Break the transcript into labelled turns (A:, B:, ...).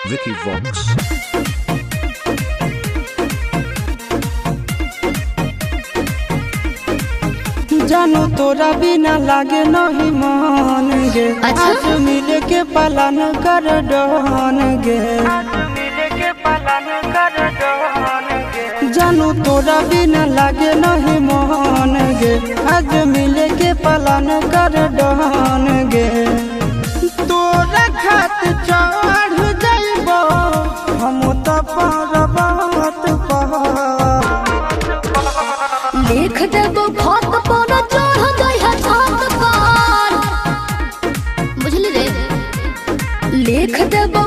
A: Vicky Vox.
B: जानू तोरा बिना लागे नहीं मन गे।
C: अच्छा?
B: आज मिले के पालन कर डहन गे। जानू तोरा बिना लागे नहीं मन गे। आज मिले के पालन कर डहन गे। तोरा खात चढ़ जाइबो हम तो पर